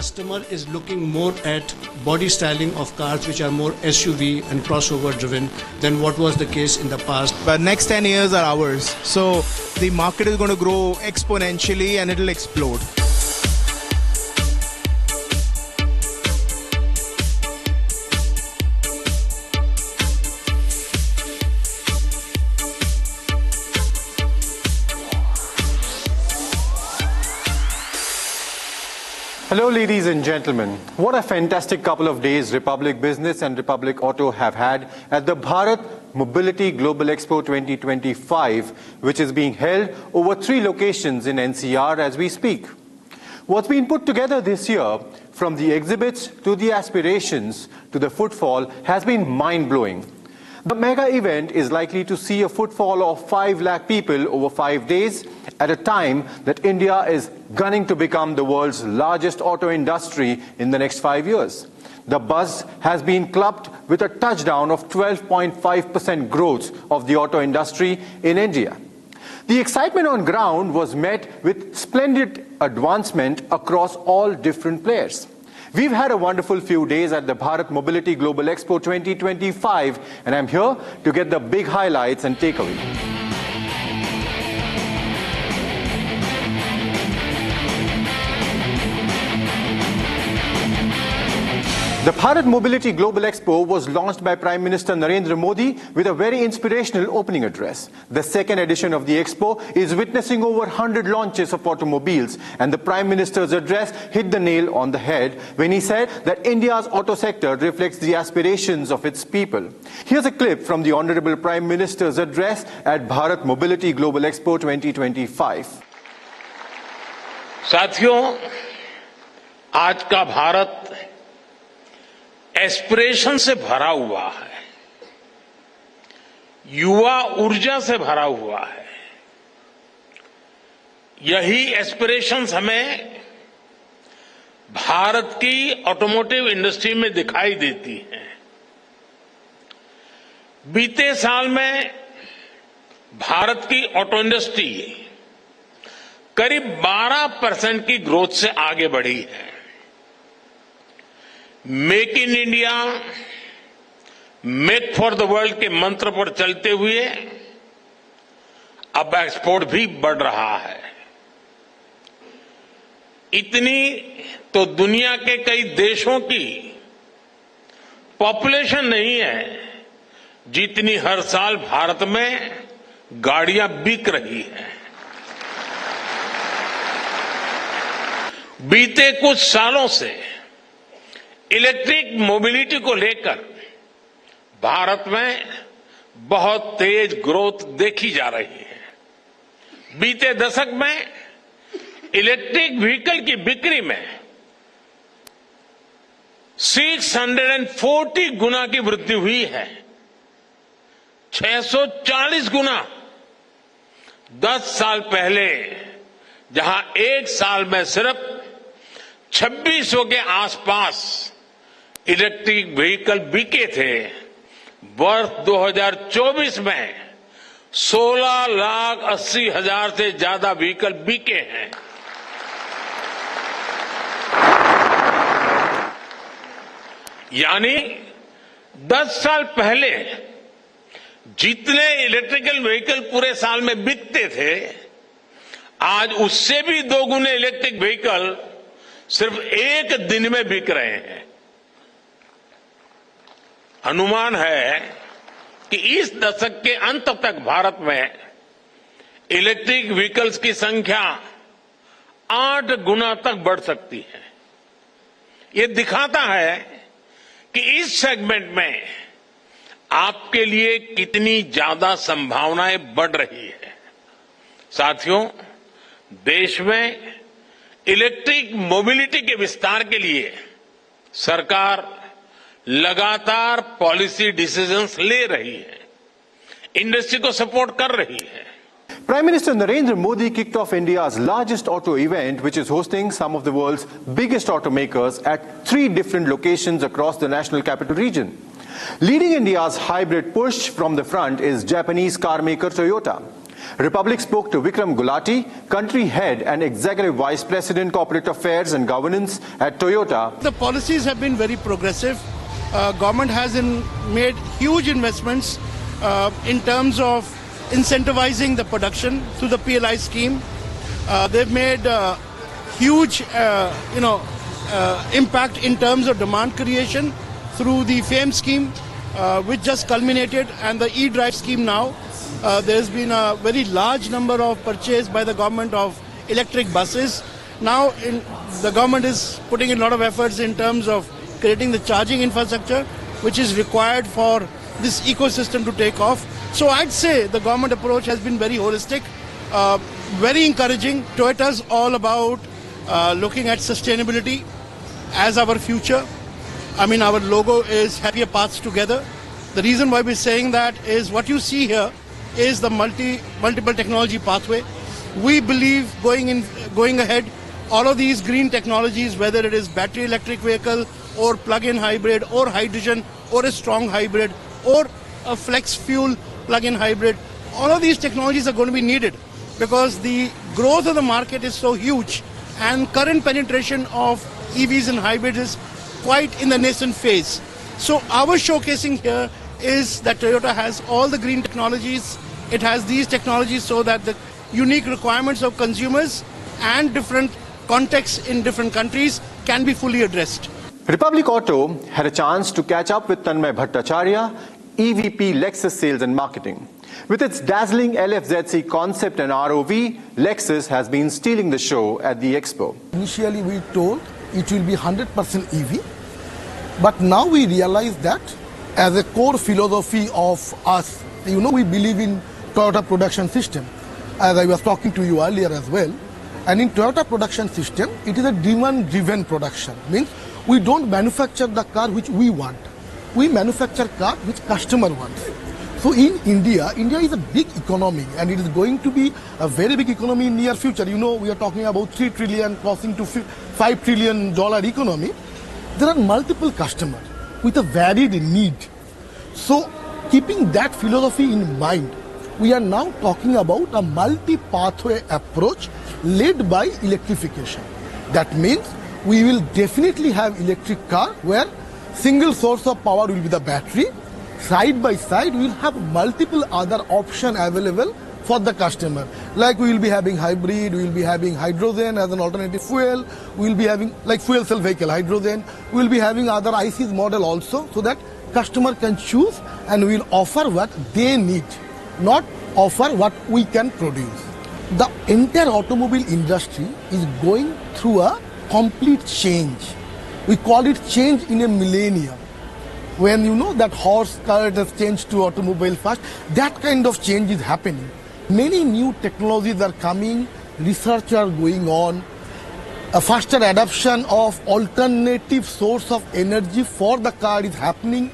customer is looking more at body styling of cars which are more SUV and crossover driven than what was the case in the past. But next 10 years are ours. So the market is going to grow exponentially and it'll explode. Hello ladies and gentlemen, what a fantastic couple of days Republic Business and Republic Auto have had at the Bharat Mobility Global Expo 2025, which is being held over 3 locations in NCR as we speak. What's been put together this year, from the exhibits to the aspirations to the footfall, has been mind-blowing. The mega event is likely to see a footfall of 5 lakh people over 5 days at a time that India is gunning to become the world's largest auto industry in the next 5 years. The buzz has been clubbed with a touchdown of 12.5% growth of the auto industry in India. The excitement on ground was met with splendid advancement across all different players. We've had a wonderful few days at the Bharat Mobility Global Expo 2025, and I'm here to get the big highlights and takeaways. The Bharat Mobility Global Expo was launched by Prime Minister Narendra Modi with a very inspirational opening address. The second edition of the Expo is witnessing over 100 launches of automobiles, and the Prime Minister's address hit the nail on the head when he said that India's auto sector reflects the aspirations of its people. Here's a clip from the Honorable Prime Minister's address at Bharat Mobility Global Expo 2025. साथियों, आज का Bharat aspiration से भरा हुआ है, युवा ऊर्जा से भरा हुआ है। यही एस्पिरेशंस हमें भारत की ऑटोमोटिव इंडस्ट्री में दिखाई देती हैं। बीते साल में भारत की ऑटो इंडस्ट्री करीब 12% की ग्रोथ से आगे बढ़ी है। Make in India, make for the world के मंत्र पर चलते हुए अब एक्सपोर्ट भी बढ़ रहा है। इतनी तो दुनिया के कई देशों की पॉपुलेशन नहीं है जितनी हर साल भारत में गाड़ियां बिक रही हैं। बीते कुछ सालों से इलेक्ट्रिक मोबिलिटी को लेकर भारत में बहुत तेज ग्रोथ देखी जा रही है। बीते दशक में इलेक्ट्रिक व्हीकल की बिक्री में 640 गुना की वृद्धि हुई है। 640 गुना। 10 साल पहले जहां एक साल में सिर्फ 2600 के आसपास इलेक्ट्रिक व्हीकल बिके थे, वर्ष 2024 में 16,80,000 से ज्यादा व्हीकल बिके हैं। यानी 10 साल पहले जितने इलेक्ट्रिकल व्हीकल पूरे साल में बिकते थे, आज उससे भी 2 गुने इलेक्ट्रिक व्हीकल सिर्फ एक दिन में बिक रहे हैं। अनुमान है कि इस दशक के अंत तक भारत में इलेक्ट्रिक व्हीकल्स की संख्या 8 गुना तक बढ़ सकती है। ये दिखाता है कि इस सेगमेंट में आपके लिए कितनी ज्यादा संभावनाएं बढ़ रही है। साथियों, देश में इलेक्ट्रिक मोबिलिटी के विस्तार के लिए सरकार लगातार पॉलिसी डिसीजंस ले रही है, इंडस्ट्री को सपोर्ट कर रही है। Prime Minister Narendra Modi kicked off India's largest auto event, which is hosting some of the world's biggest automakers at 3 different locations across the national capital region. Leading India's hybrid push from the front is Japanese car maker Toyota. Republic spoke to Vikram Gulati, country head and executive vice president, corporate affairs and governance at Toyota. The policies have been very progressive. Government has made huge investments in terms of incentivizing the production through the PLI scheme. They've made huge, impact in terms of demand creation through the FAME scheme, which just culminated, and the e-drive scheme now. There's been a very large number of purchase by the government of electric buses. Now the government is putting in a lot of efforts in terms of creating the charging infrastructure, which is required for this ecosystem to take off. So I'd say the government approach has been very holistic, very encouraging. Toyota's all about looking at sustainability as our future. I mean, our logo is Happier Paths Together. The reason why we're saying that is what you see here is the multiple technology pathway. We believe going ahead, all of these green technologies, whether it is battery electric vehicle or plug-in hybrid or hydrogen or a strong hybrid or a flex fuel plug-in hybrid, all of these technologies are going to be needed because the growth of the market is so huge and current penetration of EVs and hybrids is quite in the nascent phase. So our showcasing here is that Toyota has all the green technologies. It has these technologies so that the unique requirements of consumers and different contexts in different countries can be fully addressed. Republic Auto had a chance to catch up with Tanmay Bhattacharya, EVP Lexus Sales and Marketing. With its dazzling LFZC concept and ROV, Lexus has been stealing the show at the expo. Initially we told it will be 100% EV, but now we realize that as a core philosophy of us, we believe in Toyota production system, as I was talking to you earlier as well. And in Toyota production system, it is a demand-driven production. Means we don't manufacture the car which we want. We manufacture car which customer wants. So in India is a big economy and it is going to be a very big economy in near future. We are talking about 3 trillion crossing to $5 trillion economy. There are multiple customers with a varied need. So keeping that philosophy in mind, we are now talking about a multi-pathway approach led by electrification. That means we will definitely have electric car where single source of power will be the battery. Side by side, we will have multiple other options available for the customer. Like we will be having hybrid, we will be having hydrogen as an alternative fuel, we will be having like fuel cell vehicle hydrogen, we will be having other ICs model also, so that customer can choose and we will offer what they need, not offer what we can produce. The entire automobile industry is going through a complete change. We call it change in a millennium. When that horse cart has changed to automobile fast, that kind of change is happening. Many new technologies are coming, research are going on, a faster adoption of alternative source of energy for the car is happening.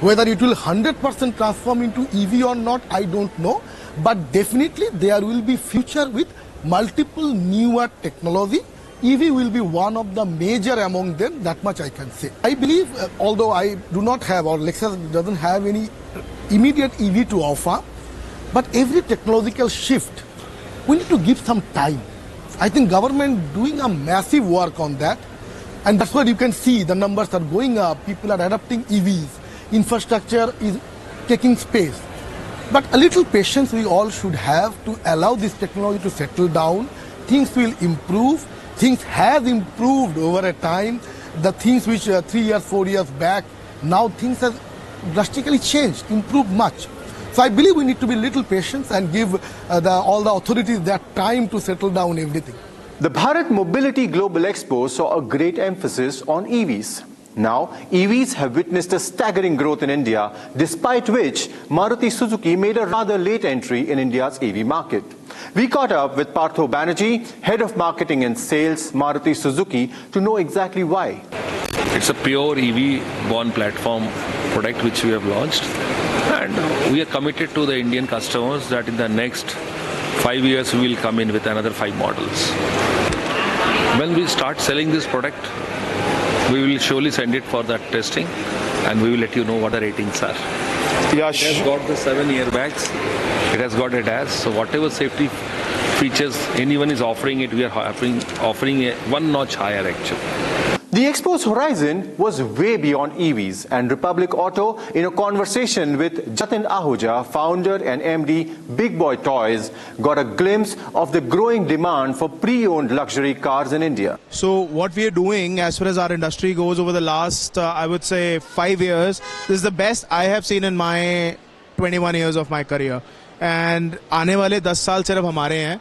Whether it will 100% transform into EV or not, I don't know. But definitely there will be future with multiple newer technology. EV will be one of the major among them, that much I can say. I believe, although I do not have, or Lexus doesn't have any immediate EV to offer, but every technological shift, we need to give some time. I think government doing a massive work on that, and that's why you can see the numbers are going up, people are adopting EVs, infrastructure is taking space. But a little patience we all should have to allow this technology to settle down. Things will improve. Things have improved over a time. The things which 3 years, 4 years back, now things have drastically changed, improved much. So I believe we need to be a little patient and give all the authorities that time to settle down everything. The Bharat Mobility Global Expo saw a great emphasis on EVs. Now, EVs have witnessed a staggering growth in India, despite which Maruti Suzuki made a rather late entry in India's EV market. We caught up with Partho Banerjee, Head of Marketing and Sales, Maruti Suzuki, to know exactly why. It's a pure EV-born platform product which we have launched, and we are committed to the Indian customers that in the next 5 years we will come in with another 5 models. When we start selling this product, we will surely send it for that testing and we will let you know what the ratings are. Yash. It has got the 7 airbags, It has got ADAS, so whatever safety features anyone is offering it, we are offering a one notch higher actually. The Expo's horizon was way beyond EVs, and Republic Auto, in a conversation with Jatin Ahuja, founder and MD Boy Toyz, got a glimpse of the growing demand for pre-owned luxury cars in India. So what we are doing as far as our industry goes over the last, I would say 5 years, this is the best I have seen in my 21 years of my career. And आने वाले 10 साल सिर्फ हमारे हैं.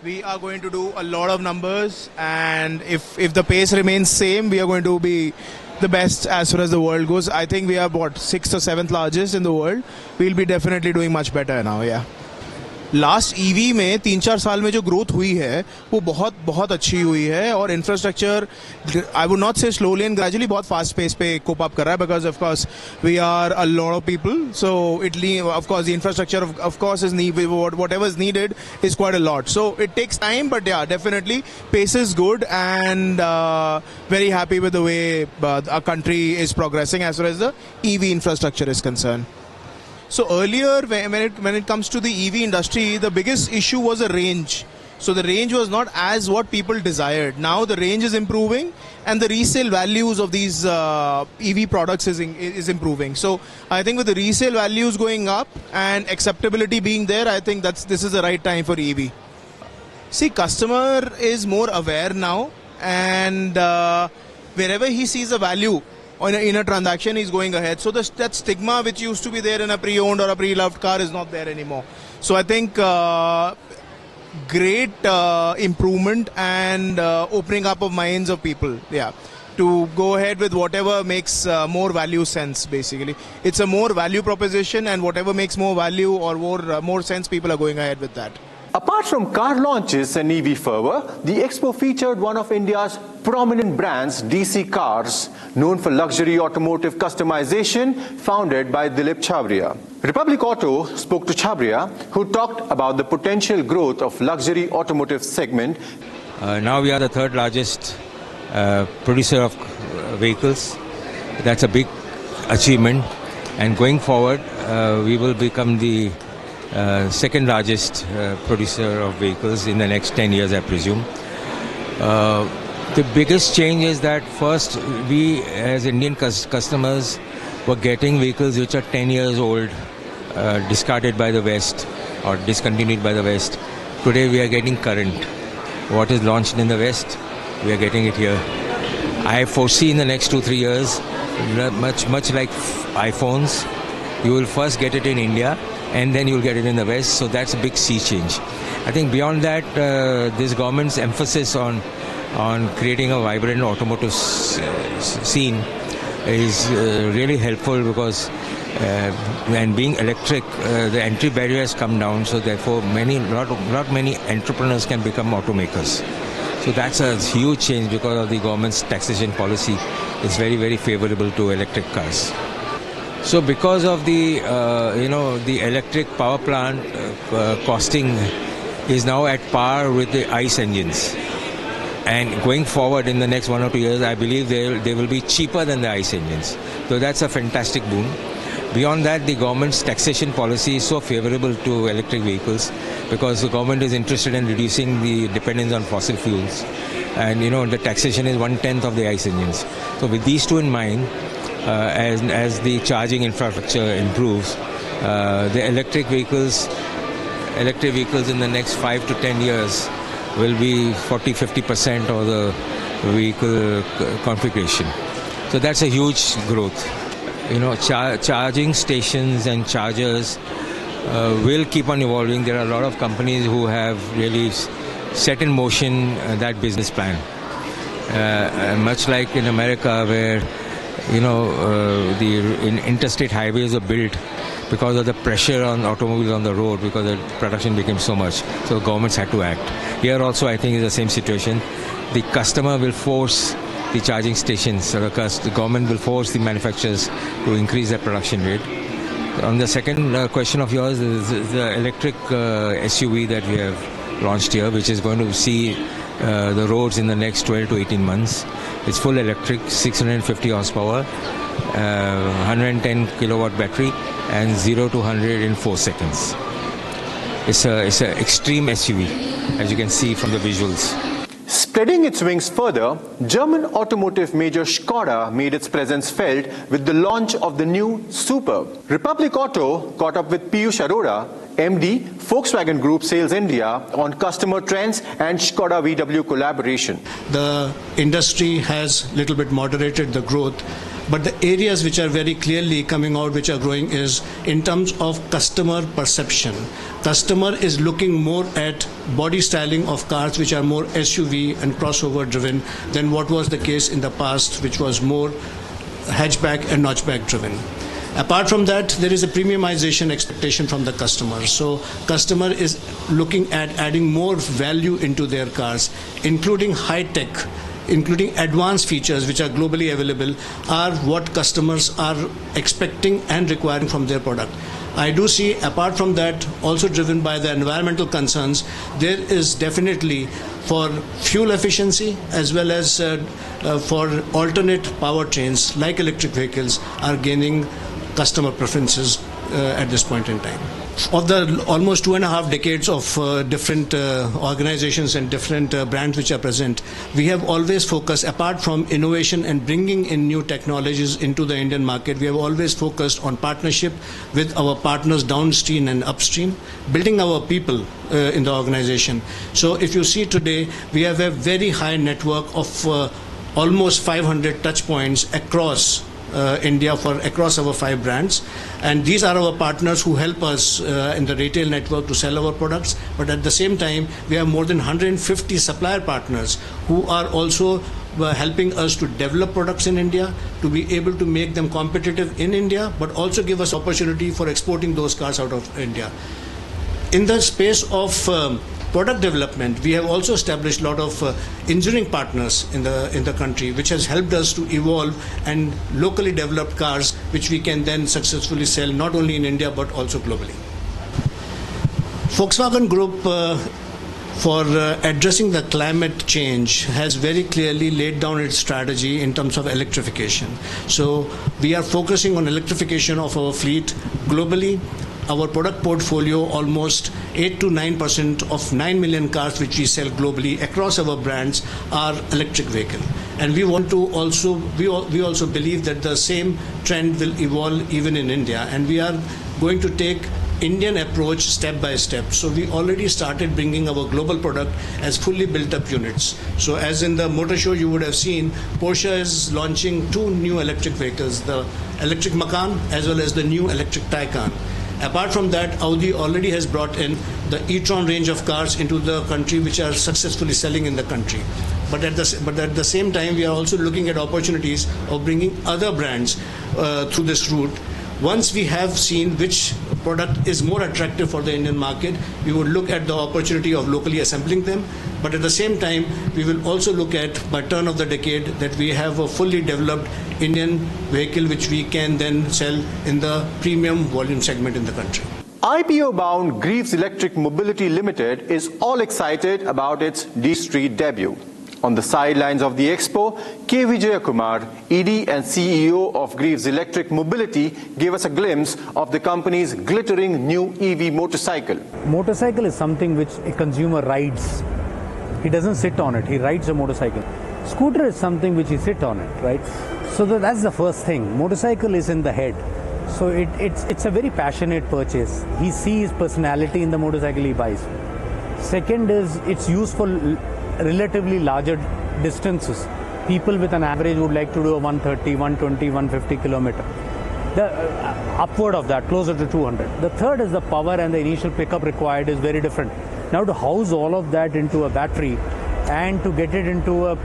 We are going to do a lot of numbers, and if the pace remains same, we are going to be the best as far as the world goes. I think we are 6th or 7th largest in the world. We'll be definitely doing much better now, yeah. Last EV में 3-4 साल में जो growth हुई है वो बहुत बहुत अच्छी हुई है, और infrastructure I would not say slowly and gradually बहुत फास्ट पेस पे कोप अप कर रहा है, because of course we are a lot of people, so ideally of course the infrastructure of course is whatever is needed is quite a lot, so it takes time, but yeah, definitely pace is good, and very happy with the way our country is progressing as far as the EV infrastructure is concerned. So earlier, when it comes to the EV industry, the biggest issue was the range. So the range was not as what people desired. Now the range is improving, and the resale values of these EV products is improving. So I think with the resale values going up and acceptability being there, I think this is the right time for EV. See, customer is more aware now, and wherever he sees a value in a transaction, he's going ahead. So that stigma which used to be there in a pre-owned or a pre-loved car is not there anymore. So I think great improvement and opening up of minds of people, yeah, to go ahead with whatever makes more value sense. Basically, it's a more value proposition, and whatever makes more value or more sense, people are going ahead with that. Apart from car launches and EV fervor, the Expo featured one of India's prominent brands, DC Cars, known for luxury automotive customization, founded by Dilip Chhabria. Republic Auto spoke to Chhabria, who talked about the potential growth of luxury automotive segment. Now we are the third largest producer of vehicles. That's a big achievement, and going forward, we will become the second largest producer of vehicles in the next 10 years, I presume. The biggest change is that first, we as Indian customers were getting vehicles which are 10 years old, discarded by the West or discontinued by the West. Today we are getting current. What is launched in the West, we are getting it here. I foresee in the next 2-3 years, much like iPhones, you will first get it in India, and then you'll get it in the West. So that's a big sea change. I think beyond that, this government's emphasis on creating a vibrant automotive scene is really helpful, because and being electric, the entry barrier has come down. So therefore, not many entrepreneurs can become automakers. So that's a huge change because of the government's taxation policy. It's very, very favorable to electric cars. So because of the the electric power plant costing is now at par with the ICE engines, and going forward in the next 1 or 2 years, I believe they will be cheaper than the ICE engines. So that's a fantastic boon. Beyond that, the government's taxation policy is so favorable to electric vehicles, because the government is interested in reducing the dependence on fossil fuels, and the taxation is 1/10 of the ICE engines. So with these two in mind, as the charging infrastructure improves, the electric vehicles in the next 5 to 10 years will be 40-50% of the vehicle configuration. So that's a huge growth. Charging stations and chargers will keep on evolving. There are a lot of companies who have really set in motion that business plan. Much like in America, where the interstate highways are built because of the pressure on automobiles on the road, because the production became so much. So governments had to act. Here also, I think, is the same situation. The customer will force the charging stations. The government will force the manufacturers to increase their production rate. On the second question of yours, is the electric SUV that we have launched here, which is going to see the roads in the next 12 to 18 months. It's full electric, 650 horsepower, 110 kilowatt battery, and 0 to 100 in 4 seconds. it's a extreme SUV, as you can see from the visuals. Spreading its wings further, German automotive major Skoda made its presence felt with the launch of the new Superb. Republic Auto caught up with Piyush Arora, MD, Volkswagen Group Sales India, on customer trends and Skoda VW collaboration. The industry has little bit moderated the growth, but the areas which are very clearly coming out, which are growing, is in terms of customer perception. Customer is looking more at body styling of cars which are more SUV and crossover driven than what was the case in the past, which was more hatchback and notchback driven. Apart from that, there is a premiumization expectation from the customer. So customer is looking at adding more value into their cars, including high tech, including advanced features which are globally available, are what customers are expecting and requiring from their product. I do see, apart from that, also driven by the environmental concerns, there is definitely for fuel efficiency as well as for alternate powertrains like electric vehicles are gaining customer preferences at this point in time. Of the almost 2.5 decades of different organizations and different brands which are present, we have always focused, apart from innovation and bringing in new technologies into the Indian market, we have always focused on partnership with our partners downstream and upstream, building our people in the organization. So if you see today, we have a very high network of almost 500 touch points across India across our 5 brands, and these are our partners who help us in the retail network to sell our products. But at the same time, we have more than 150 supplier partners who are also helping us to develop products in India, to be able to make them competitive in India, but also give us opportunity for exporting those cars out of India. In the space of product development, we have also established a lot of engineering partners in the country, which has helped us to evolve and locally develop cars which we can then successfully sell not only in India but also globally. Volkswagen Group, for addressing the climate change, has very clearly laid down its strategy in terms of electrification. So we are focusing on electrification of our fleet globally. Our product portfolio, almost 8 to 9% of 9 million cars which we sell globally across our brands are electric vehicle. And we want to also, we also believe that the same trend will evolve even in India. And we are going to take Indian approach step by step. So we already started bringing our global product as fully built up units. So as in the motor show you would have seen, Porsche is launching 2 new electric vehicles, the electric Macan as well as the new electric Taycan. Apart from that, Audi already has brought in the e-tron range of cars into the country, which are successfully selling in the country. But at the same time, we are also looking at opportunities of bringing other brands through this route. Once we have seen which product is more attractive for the Indian market, we would look at the opportunity of locally assembling them. But at the same time, we will also look at, by turn of the decade, that we have a fully developed Indian vehicle which we can then sell in the premium volume segment in the country. IPO-bound Greaves Electric Mobility Limited is all excited about its D Street debut. On the sidelines of the expo, K. Vijayakumar, ED and CEO of Greaves Electric Mobility, gave us a glimpse of the company's glittering new EV motorcycle. Motorcycle is something which a consumer rides. He doesn't sit on it, he rides a motorcycle. Scooter is something which he sits on it, right? So that's the first thing. Motorcycle is in the head. So it's a very passionate purchase. He sees personality in the motorcycle he buys. Second is it's used for relatively larger distances. People with an average would like to do a 130, 120, 150 kilometer. Upward of that, closer to 200. The third is the power and the initial pickup required is very different. Now to house all of that into a battery and to get it into a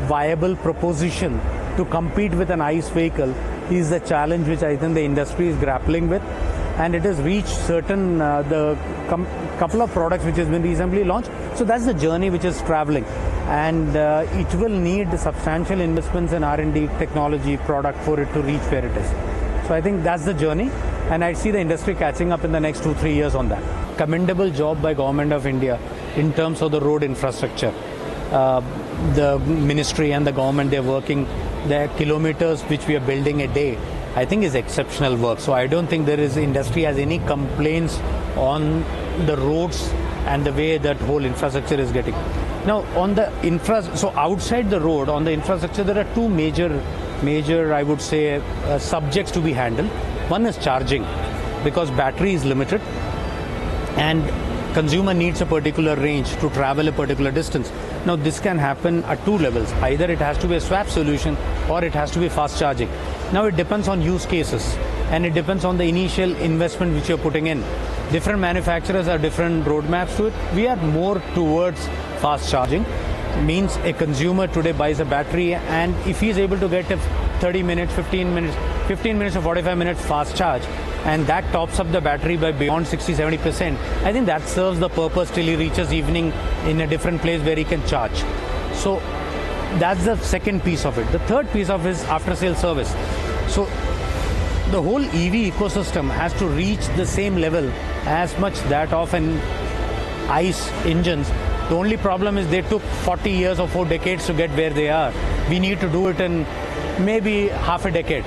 viable proposition to compete with an ICE vehicle is the challenge which I think the industry is grappling with. And it has reached certain, couple of products which has been recently launched. So that's the journey which is traveling. And it will need substantial investments in R&D, technology, product for it to reach where it is. So I think that's the journey. And I see the industry catching up in the next 2-3 years on that. Commendable job by Government of India in terms of the road infrastructure. The ministry and the government, they're working. The kilometers which we are building a day, I think is exceptional work. So I don't think there is industry has any complaints on the roads and the way that whole infrastructure is getting. Now, on the so outside the road, on the infrastructure, there are two major, I would say, subjects to be handled. One is charging, because battery is limited, and consumer needs a particular range to travel a particular distance. Now, this can happen at two levels. Either it has to be a swap solution, or it has to be fast charging. Now, it depends on use cases, and it depends on the initial investment which you're putting in. Different manufacturers have different roadmaps to it. We are more towards fast charging. Means a consumer today buys a battery, and if he's able to get a 30 minutes, 15 minutes or 45 minutes fast charge, and that tops up the battery by beyond 60-70%, I think that serves the purpose till he reaches evening in a different place where he can charge. So that's the second piece of it. The third piece of it is after-sale service. So the whole EV ecosystem has to reach the same level as much that of an ICE engines. The only problem is they took 40 years or 4 decades to get where they are. We need to do it in maybe half a decade.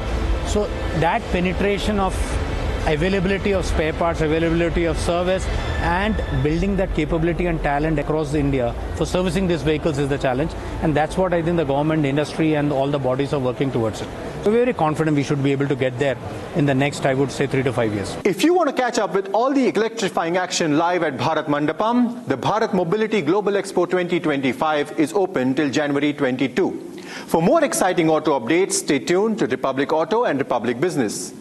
So that penetration of availability of spare parts, availability of service, and building that capability and talent across India for servicing these vehicles is the challenge. And that's what I think the government, industry, and all the bodies are working towards it. So we're very confident we should be able to get there in the next, I would say, 3 to 5 years. If you want to catch up with all the electrifying action live at Bharat Mandapam, the Bharat Mobility Global Expo 2025 is open till January 22. For more exciting auto updates, stay tuned to Republic Auto and Republic Business.